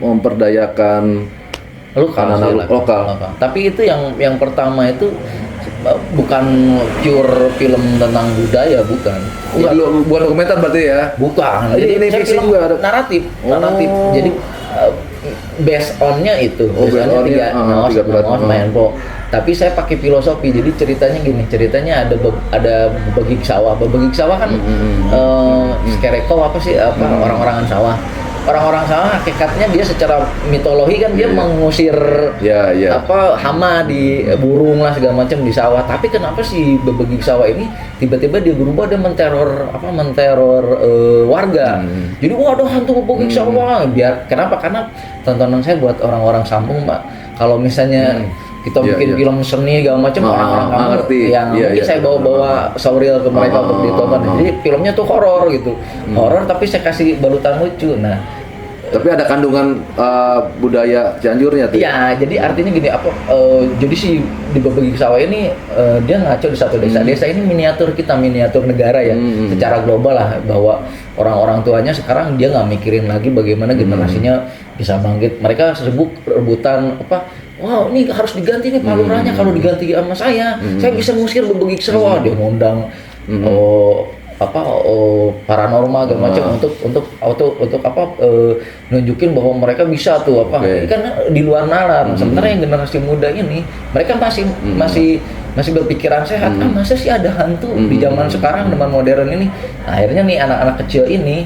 memperdayakan anak-anak lokal. Tapi itu yang pertama itu bukan pure film tentang budaya, bukan. Bukan dokumenter berarti ya? Bukan. Jadi ini fiksi film juga ada naratif. Jadi based on-nya itu. Based on-nya 3 pilar. Mainpo. Tapi saya pakai filosofi. Jadi ceritanya gini, ada bebegik sawah. Bebegik sawah kan skereko orang-orangan sawah. Orang-orang sawah hakikatnya dia secara mitologi kan dia mengusir hama di burung lah segala macam di sawah. Tapi kenapa si bebegik sawah ini tiba-tiba dia berubah, dia menteror warga. Jadi ada hantu bebegik sawah. Kenapa? Karena tontonan saya buat orang-orang Sampung, Pak. Kalau misalnya kita bikin film seni segala macam, orang-orang nggak ngerti. Mungkin saya bawa surreal ke mereka untuk ditonton. Jadi filmnya tuh horor gitu, horor tapi saya kasih balutan lucu. Nah, tapi ada kandungan budaya Cianjurnya tuh. Iya, jadi artinya gini jadi si di Bebegik Sawah ini dia ngaco di satu desa. Desa ini miniatur negara ya, secara global lah, bahwa orang-orang tuanya sekarang dia nggak mikirin lagi bagaimana generasinya bisa bangkit. Mereka sibuk rebutan wow, ini harus diganti nih paluranya, kalau diganti sama saya bisa ngusir Bebegik Sawah. Dia ngundang paranormal segala macam untuk nunjukin bahwa mereka bisa tuh ini kan di luar nalar. Sementara yang generasi muda ini mereka masih berpikiran sehat. Masa sih ada hantu di zaman sekarang dengan modern ini? Nah, akhirnya nih anak-anak kecil ini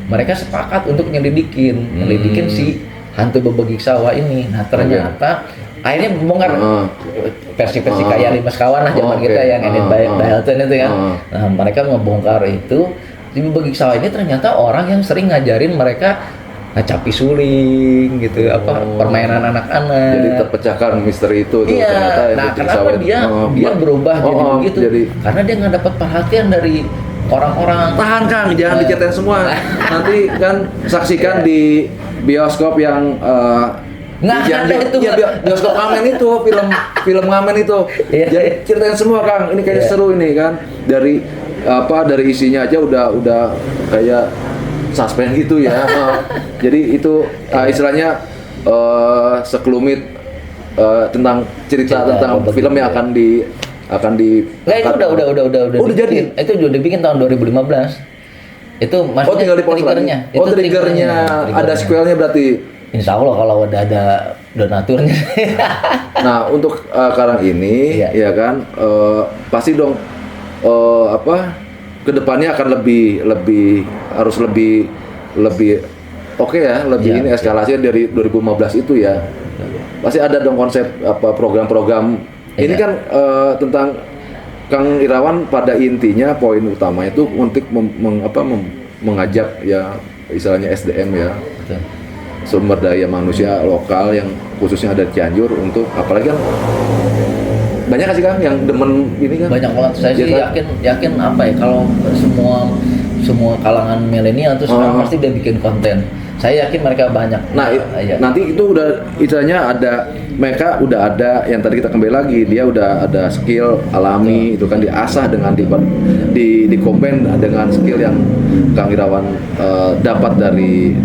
mereka sepakat untuk nyelidikin si hantu Bebegik Sawah ini. Nah, ternyata akhirnya membongkar versi-versi kayak Lima Sekawan lah zaman kita yang edit by Dalton itu kan. Nah, mereka ngebongkar itu. Di Bebegik Sawah ini ternyata orang yang sering ngajarin mereka capi suling gitu, permainan anak-anak. Jadi terpecahkan misteri itu tuh, iya. Ternyata Nah, kenapa dia berubah jadi begitu? Karena dia nggak dapat perhatian dari orang-orang. Tahan Kang, jangan diceritain semua. Nanti kan saksikan di bioskop yang Nggak ada itu. Ya, bioskop ngamen itu, film ngamen itu. Jadi ceritain semua Kang, ini kayak seru ini kan. Dari isinya aja udah kayak suspense gitu ya. Jadi itu istilahnya sekelumit tentang cerita tentang betul. film yang akan di Nggak, itu udah jadi. dibikin. Itu udah dibikin tahun 2015. Itu maksudnya tinggal di pause lagi. triggernya. Oh, Itu triggernya ada sequelnya berarti. Insya Allah kalau udah ada donaturnya. Nah, untuk sekarang ini Iya. ya kan pasti dong kedepannya akan harus lebih oke ya, lebih Iya. ini eskalasinya dari 2015 itu ya. Pasti ada dong konsep program-program. Ini Iya. kan tentang Kang Irawan pada intinya poin utama itu untuk mengajak ya istilahnya SDM ya, Betul. sumber daya manusia lokal yang khususnya ada di Cianjur untuk apalagi kan banyak kasih Kang yang demen ini kan Banyak banget. Saya sih Ya kan? yakin apa ya, kalau semua kalangan milenial tuh sekarang pasti udah bikin konten. Saya yakin mereka banyak. Nah, Iya. nanti itu udah istilahnya mereka udah ada yang tadi kita kembali lagi, dia udah ada skill alami itu kan diasah dengan di combine dengan skill yang Kang Irawan dapat dari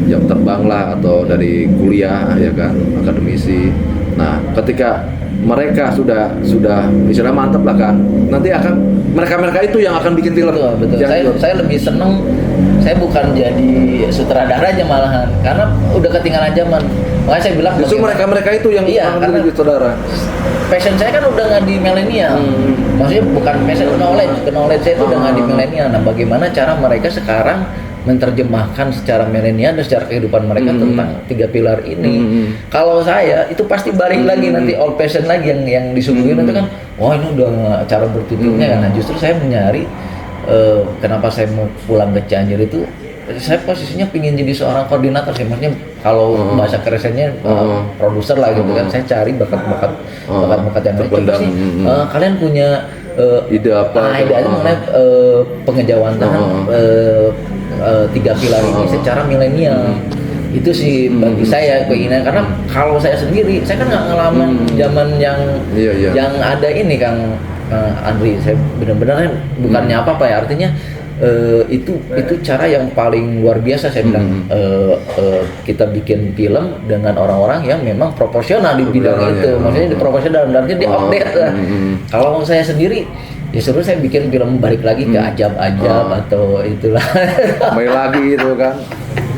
jam terbang lah atau dari kuliah ya kan, akademisi. Nah, ketika mereka sudah istilahnya mantap lah kan, nanti akan mereka itu yang akan bikin film. Betul. Cianjur. Saya lebih seneng, saya bukan jadi sutradaranya malahan, karena udah ketinggalan zaman. Makanya saya bilang Justru bagaimana- mereka itu yang Iya, akan karena jadi saudara. passion saya kan udah nggak di milenial. Maksudnya bukan passion, knowledge saya itu udah nggak di milenial. Nah, bagaimana cara mereka sekarang menerjemahkan secara milenial dan secara kehidupan mereka tentang 3 pilar ini. Kalau saya itu pasti balik lagi nanti old passion lagi yang disuguhin itu kan, wah ini udah cara berpikirnya kan. Nah, justru saya menyari kenapa saya mau pulang ke Cianjur itu, saya posisinya pingin jadi seorang koordinator sih, maksudnya kalau bahasa kerennya produser lah gitu kan. Saya cari bakat-bakat yang lain. Coba sih kalian punya Ide apa? ide aja mengenai pengejawantahan 3 pilar ini secara milenial. Itu sih bagi saya keinginan, karena kalau saya sendiri, saya kan nggak ngalamin zaman yang Iya. yang ada ini Kang Andri. Saya benar-benar bukannya apa-apa ya, artinya itu cara yang paling luar biasa saya bilang. Kita bikin film dengan orang-orang yang memang proporsional di bidang itu, maksudnya di proporsional dalam arti di update lah. Kalau saya sendiri ya seru saya bikin film balik lagi ke ajab-ajab atau itulah. Kembali lagi itu kan.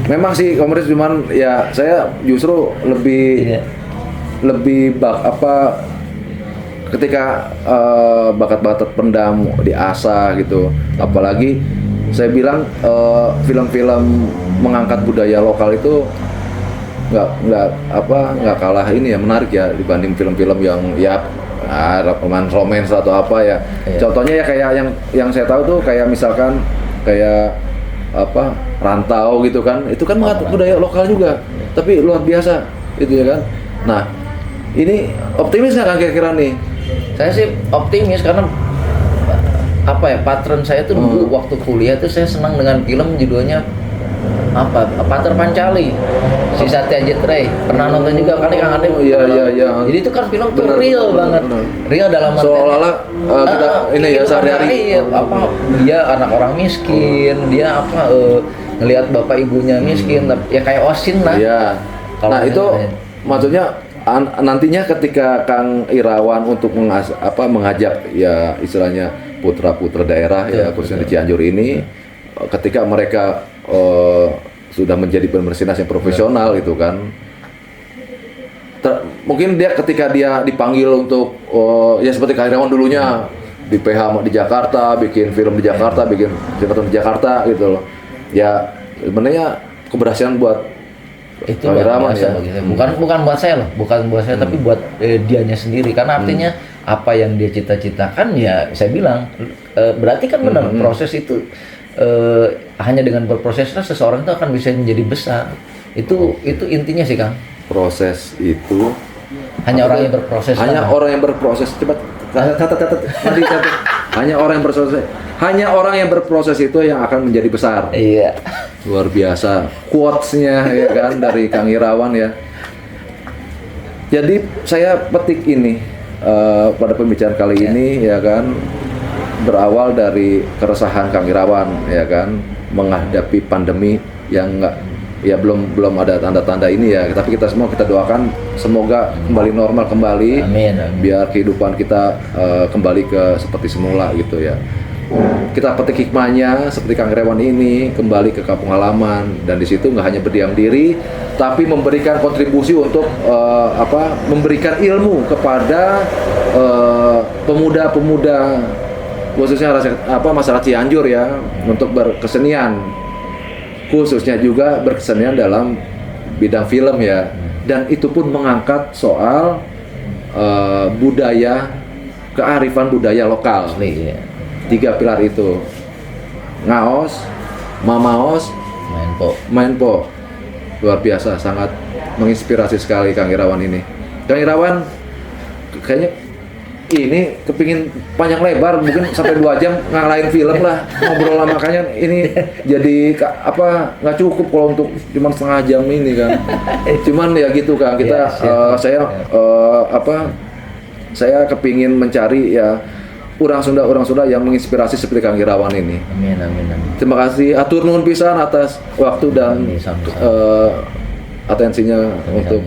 Memang sih komunis, cuman ya saya justru lebih ketika bakat-bakat terpendam diasah gitu. Apalagi saya bilang film-film mengangkat budaya lokal itu nggak kalah ini ya, menarik ya dibanding film-film yang ya romance atau apa ya. Iya. Contohnya ya kayak yang saya tahu tuh kayak misalkan kayak Rantau gitu kan, itu kan mengangkat budaya lokal juga, tapi luar biasa itu ya kan. Nah, ini optimis nggak kan kira-kira nih? Saya sih optimis karena apa ya, patron saya tuh dulu waktu kuliah tuh saya senang dengan film judulnya Pater Pancali, si Satya Ray. Pernah nonton juga kali Kang Ade? Iya. Jadi itu kan film tuh Bener, real bener, banget. bener. Real dalam arti Seolah-olah kita ini ya sehari-hari. Iya, dia anak orang miskin, dia ngelihat bapak ibunya miskin, ya kayak Osin lah. Iya. Kalau Nah, itu saya- maksudnya nantinya ketika Kang Irawan untuk mengajak ya istilahnya putra-putra daerah ya khususnya di Cianjur ini, ketika mereka sudah menjadi pemersinas yang profesional itu kan, mungkin dia ketika dia dipanggil untuk ya seperti Kang Irawan dulunya di PH di Jakarta, bikin film di Jakarta, bikin sinetron di Jakarta gitu loh. Ya sebenarnya keberhasilan buat itu Kang luar Irawan biasa ya. bagi saya. Bukan buat saya loh, bukan buat saya, tapi buat dianya sendiri, karena artinya apa yang dia cita-citakan ya saya bilang berarti kan benar proses itu hanya dengan berproseslah seseorang itu akan bisa menjadi besar. Itu intinya sih Kang. Proses itu Hanya orang yang berproses. hanya lah. orang yang berproses, cepat catat. Hanya orang yang berproses itu yang akan menjadi besar. Iya. Luar biasa quotes-nya ya kan dari Kang Irawan ya. Jadi saya petik ini pada pembicaraan kali ini ya kan, berawal dari keresahan Kang Irawan, ya kan, menghadapi pandemi yang belum ada tanda-tanda ini ya, tapi kita semua kita doakan semoga kembali normal kembali. Amin, amin. Biar kehidupan kita kembali ke seperti semula gitu ya. Kita petik hikmahnya seperti Kang Irawan ini kembali ke kampung halaman, dan di situ nggak hanya berdiam diri tapi memberikan kontribusi untuk memberikan ilmu kepada pemuda-pemuda khususnya masyarakat Cianjur ya, untuk berkesenian, khususnya juga berkesenian dalam bidang film ya, dan itu pun mengangkat soal budaya, kearifan budaya lokal. Asli, ya. 3 pilar itu, ngaos, mamaos, mainpo. Luar biasa, sangat menginspirasi sekali Kang Irawan ini. Kang Irawan kayaknya ini kepingin panjang lebar, mungkin sampai 2 jam ngalahin film lah ngobrol lah, makanya ini jadi nggak cukup kalau untuk cuma setengah jam ini kan. Cuman ya gitu Kang, kita saya kepingin mencari ya orang Sunda yang menginspirasi seperti Kang Irawan ini. Amin, amin, amin. Terima kasih, atur nuhun pisan atas waktu dan atensinya untuk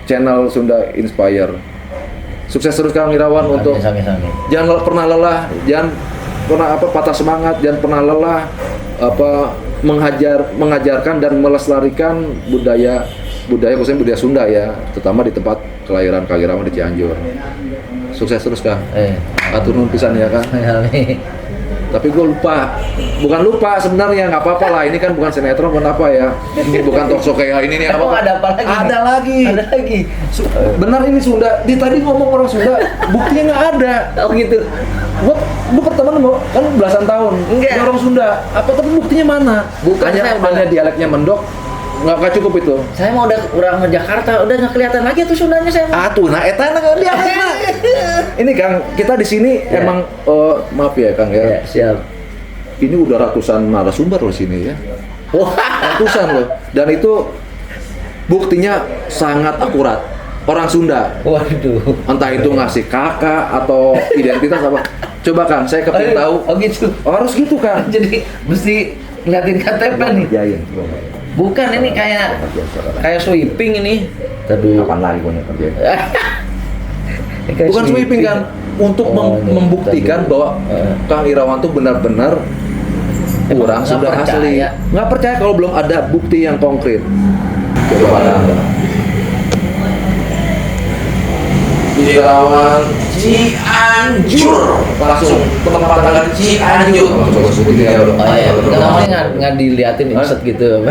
channel Sunda Inspire. Sukses terus Kang Irawan, untuk jangan pernah lelah, jangan pernah patah semangat, jangan pernah lelah mengajarkan dan melestarikan budaya khususnya budaya Sunda ya, terutama di tempat kelahiran Kang Irawan di Cianjur. Sukses terus Kang. Atur nuhun pisan ya Kang. Tapi gue bukan lupa sebenarnya, nggak apa-apa lah, ini kan bukan sinetron, bukan apa ya, ini bukan talk show kayak ini nih. Ada apa lagi? Ada lagi. Benar ini Sunda. Tadi ngomong orang Sunda, buktinya nggak ada. Oh gitu. Gue pertemanan kan belasan tahun. Enggak. Orang Sunda. Tapi buktinya mana? Bukan, hanya dialeknya mendok. Nggak cukup itu. Saya mau udah orang Jakarta, udah nggak kelihatan lagi tuh Sundanya saya. Dia. Ini Kang, kita di sini emang maaf ya Kang ya. Siap. Ini udah ratusan narasumber loh sini ya. Ratusan loh. Dan itu buktinya sangat akurat. Orang Sunda. Waduh. Entah itu ngasih kakak atau identitas apa. Coba Kang, saya kepingin tahu. Oh gitu. Harus gitu Kang. Jadi mesti ngeliatin KTP nih. Jain. Bukan, ini kayak sweeping ini. Kapan lagi gue kerjain? Bukan sweeping kan, untuk membuktikan bahwa Kang Irawan tuh benar-benar orang Sunda asli. Nggak percaya kalau belum ada bukti yang konkret. Coba Anda. Irawan Cianjur, langsung tempat tanggal Cianjur. Coba syuting ya udah. Oh iya, namanya nggak diliatin insert gitu.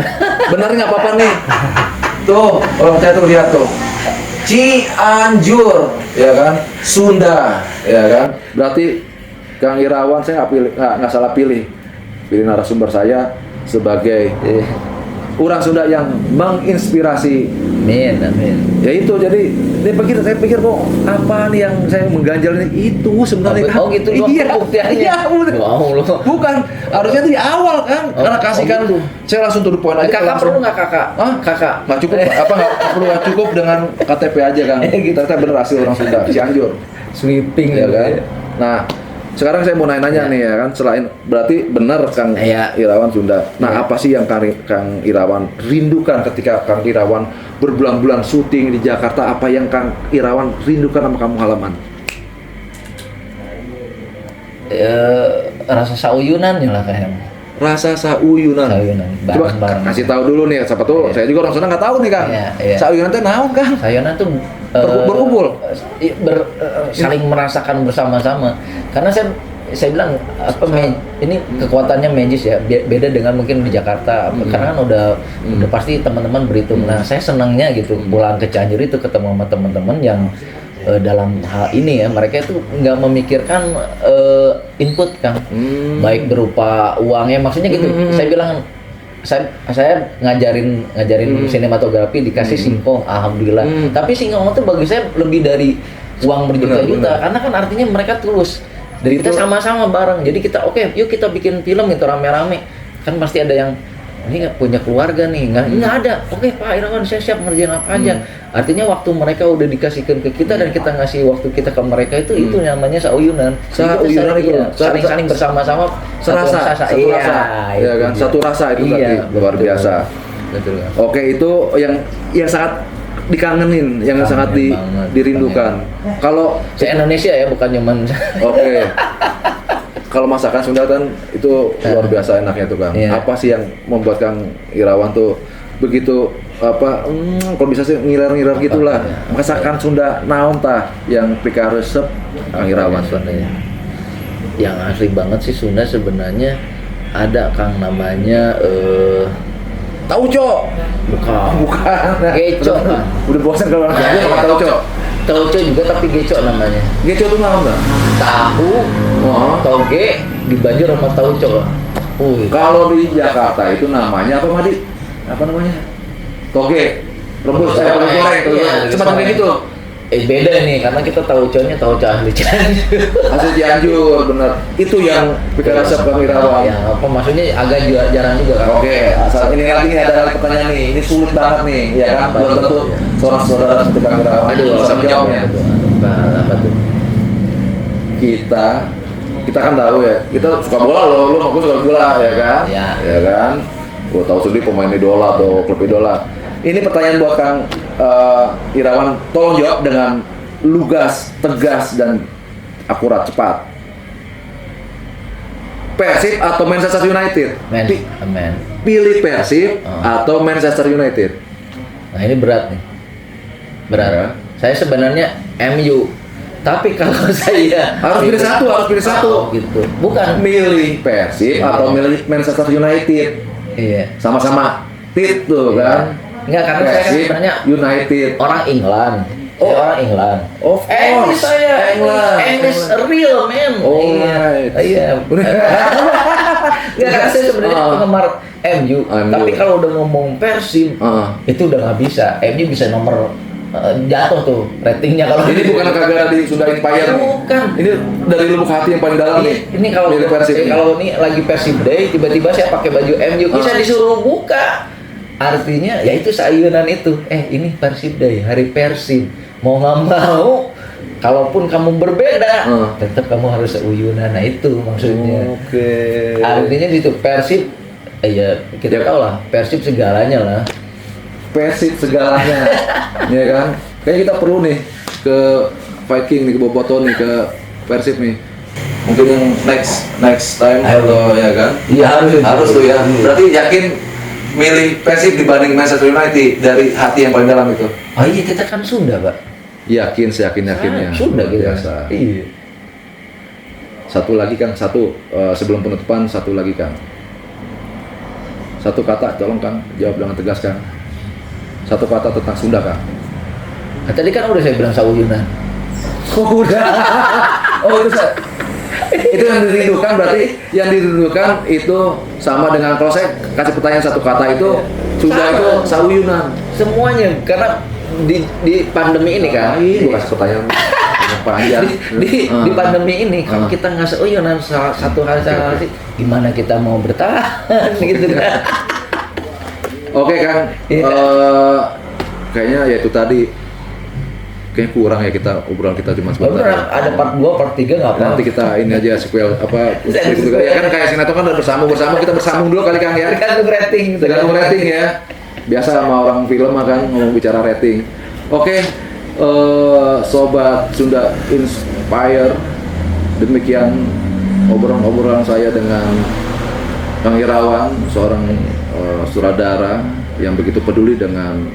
Bener nggak apa-apa nih. Tuh, orang saya tuh lihat tuh. Cianjur, ya kan? Sunda, ya kan? Berarti Kang Irawan saya nggak salah pilih narasumber saya sebagai orang Sunda yang menginspirasi. Amin. Ya itu, jadi saya pikir kok apa nih yang saya mengganjal ini, itu sebenarnya. Oh gitu loh. Iya, buktiannya. Wow loh. Bukan, harusnya di awal kan, karena kasihkan gitu. Saya langsung to the point aja. Kakak perlu nggak kakak? Hah? Kakak Nggak cukup, nggak cukup dengan KTP aja kan. Kita bener asli orang Sunda, Cianjur. Sweeping Ya kan. Nah, sekarang saya mau nanya nih ya kan, selain berarti benar Kang Irawan Sunda. Nah, apa sih yang Kang Irawan rindukan ketika Kang Irawan berbulan-bulan syuting di Jakarta? Apa yang Kang Irawan rindukan sama kamu halaman? Rasa sauyunan ya lah kayaknya. Rasa sauyunan. Coba Bareng. kasih tahu dulu nih, siapa tuh saya juga orang Sunda nggak tahu nih Kang. Iya. Sauyunan teh naon Kang? Sauyunan tuh berkumpul, saling merasakan bersama-sama. Karena saya bilang ini kekuatannya magis ya, beda dengan mungkin di Jakarta. Karena kan udah pasti teman-teman berhitung. Nah, saya senangnya gitu pulang ke Cianjur itu ketemu sama teman-teman yang dalam hal ini ya, mereka itu nggak memikirkan input Kang, baik berupa uangnya, maksudnya gitu. Saya bilang saya ngajarin sinematografi, dikasih singkong, alhamdulillah. Tapi singkong itu bagi saya lebih dari uang berjuta-juta, karena kan artinya mereka tulus. Dari kita sama-sama bareng. Jadi kita yuk kita bikin film gitu rame-rame. Kan pasti ada yang ini punya keluarga nih, nggak ada. Oke Pak Irawan, saya siap ngerjain apa aja. Artinya waktu mereka udah dikasihkan ke kita dan kita ngasih waktu kita ke mereka itu namanya sauyunan. Sauyunan itu saling bersama-sama serasa, satu rasa, ya kan? Satu rasa itu berarti luar biasa. Betul. Oke, itu yang sangat dikangenin, yang sangat dirindukan. Kalau se-Indonesia ya, bukan cuman. Oke. Kalau masakan Sunda kan itu luar biasa enaknya tuh Kang. Iya. Apa sih yang membuat Kang Irawan tuh begitu kalau bisa sih ngiler-ngiler gitulah. Masakan Sunda naon tah yang pika resep Kang Irawan Sunda ya. Yang asli banget sih Sunda sebenarnya ada Kang namanya tauco. Bukan. Geco. Kang. Udah bosan kalau orang Jawa sama tauco. Tauco juga tapi geco namanya. Geco tuh naon tah? Tahu, toge dibanjur sama tauco. Kalau di Jakarta itu namanya apa Madi? Apa namanya? Toge, rebus, goreng, semacam kayak gitu. Beda nih, karena kita tauconya tauco asli Cianjur. Asli Cianjur, bener. Itu yang bikin resep Kang Irawan. Ya, apa maksudnya agak jarang juga kan? Oke, asal ini lagi nih ada pertanyaan nih. Ini sulit banget nih, ya kan? Belum tentu seorang saudara seperti Kang Irawan bisa menjawabnya. Apa tuh? Kita kan tahu ya, kita suka bola loh, lu aku suka bola ya kan? Ya kan? Gua tahu sendiri pemain idola atau klub idola. Ini pertanyaan buat Kang Irawan, tolong jawab dengan lugas, tegas dan akurat, cepat. Persib atau Manchester United? Pilih Persib atau Manchester United? Nah ini berat nih, berat. Ya. Saya sebenarnya MU. Tapi kalau saya harus pilih satu, gitu. Bukan milih Persib atau milih Manchester United. Iya. Sama-sama tit tuh kan. Enggak, karena Persib, saya kan sebenarnya United. Orang England. Oh. Saya orang England. Of course. English saya. England. English real man. Alright. Iya. Enggak, karena saya sebenarnya penggemar MU. Tapi kalau udah ngomong Persib, itu udah nggak bisa. MU bisa nomor jatuh tuh ratingnya kalau ini bukan kagak di Sunda Empire. Bukan. Ini dari lubuk hati yang paling dalam nih. Ini kalau kalau ini lagi Persib Day, tiba-tiba saya pakai baju MU, bisa disuruh buka. Artinya ya itu sayuran itu. Ini Persib Day, hari Persib. Mau nggak mau, kalaupun kamu berbeda, tetap kamu harus seuyunan. Nah itu maksudnya. Oke. Artinya itu Persib, ya kita tahu lah, Persib segalanya lah. Persib segalanya, ya kan? Kayaknya kita perlu nih ke Viking nih, ke Boboto nih, ke Persib nih. Mungkin yang next time atau ya kan? Iya harus tuh ya. Berarti yakin milih Persib dibanding Manchester United dari hati yang paling dalam itu? Oh iya, kita kan Sunda Pak. Yakin, seyakin-yakinnya. Sunda gitu. Biasa. Iya. Satu lagi Kang, sebelum penutupan satu lagi Kang. Satu kata, tolong Kang, jawab dengan tegas Kang. Satu kata tentang Sunda Kang. Nah, tadi kan udah saya bilang sauyunan. Oh udah. Oh itu yang dirindukan, berarti yang dirindukan itu sama dengan kalau saya kasih pertanyaan satu kata itu Sunda itu sauyunan. Semuanya karena di pandemi ini kan. Gue kasih pertanyaan panjang. Di pandemi ini kan kita nggak sauyunan satu hal sih. Gimana kita mau bertahan gitu kan. Oke Kang, kayaknya ya itu tadi kayaknya kurang ya kita obrolan kita cuma sebentar. Ada part 2, part 3 nggak apa-apa. Nanti kita ini aja sequel apa ya kan kayak sinetron kan udah bersambung kita bersambung dulu kali Kang ya. Tergantung rating ya. Biasa sama orang film kan ngomong bicara rating. Oke, sobat Sunda Inspire, demikian obrolan saya dengan Kang Irawan, seorang sutradara yang begitu peduli dengan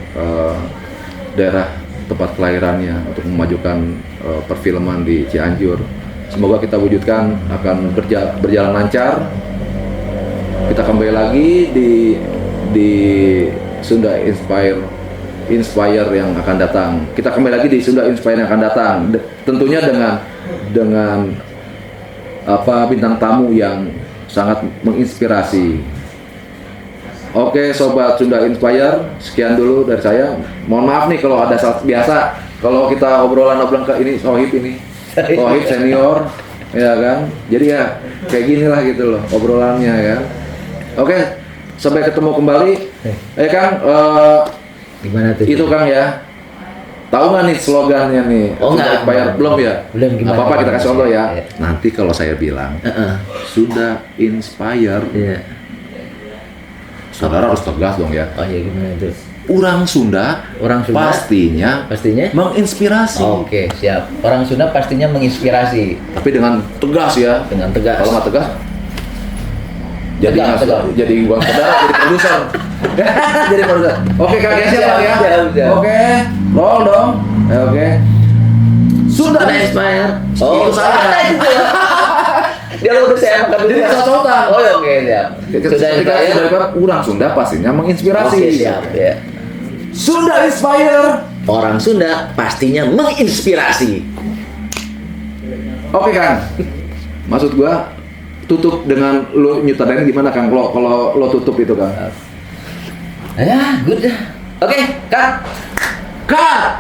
daerah tempat kelahirannya untuk memajukan perfilman di Cianjur. Semoga kita wujudkan akan berjalan lancar. Kita kembali lagi di Sunda Inspire yang akan datang. Kita kembali lagi di Sunda Inspire yang akan datang. Tentunya dengan bintang tamu yang sangat menginspirasi. Oke, sobat Sunda Inspire, sekian dulu dari saya. Mohon maaf nih kalau ada salah biasa. Kalau kita obrolan ke ini Sohib senior, ya kan. Jadi ya kayak gini lah gitu loh obrolannya ya. Oke, Sampai ketemu kembali. Kang, Gimana tuh? itu Kang ya. Tahu nggak nih slogannya nih? Oh, Sudah nggak. expired belum ya? Belum, gimana? Nggak apa-apa kita kasih contoh ya. Iya. Nanti kalau saya bilang Heeh. sudah inspired, Iya. saudara harus tegas dong ya. Oh iya gimana tuh? Orang Sunda, Orang Sunda pastinya pastinya menginspirasi. Oke, siap. Orang Sunda pastinya menginspirasi Tapi dengan tegas ya. dengan tegas. Kalau nggak tegas, jadi Tegas, nggak- tegas. jadi bukan saudara, jadi produser. Jadi produser. Oke, kalian siap Bang, ya. Siap. Oke, roll dong. Oke. Sudah inspire. Itu saya. Dia udah saya makan Jadi cocok-cocokan. Oh, oke, siap. Sudah Ketika inspire. sudah orang Sunda pastinya menginspirasi. Oke, siap ya. Sunda inspire. Orang Sunda pastinya menginspirasi. Oke Kang. Maksud gua tutup dengan lu nyutradarain gimana Kang? Kalau lo tutup itu Kang. Ya, good. Oke, Kak. Cut.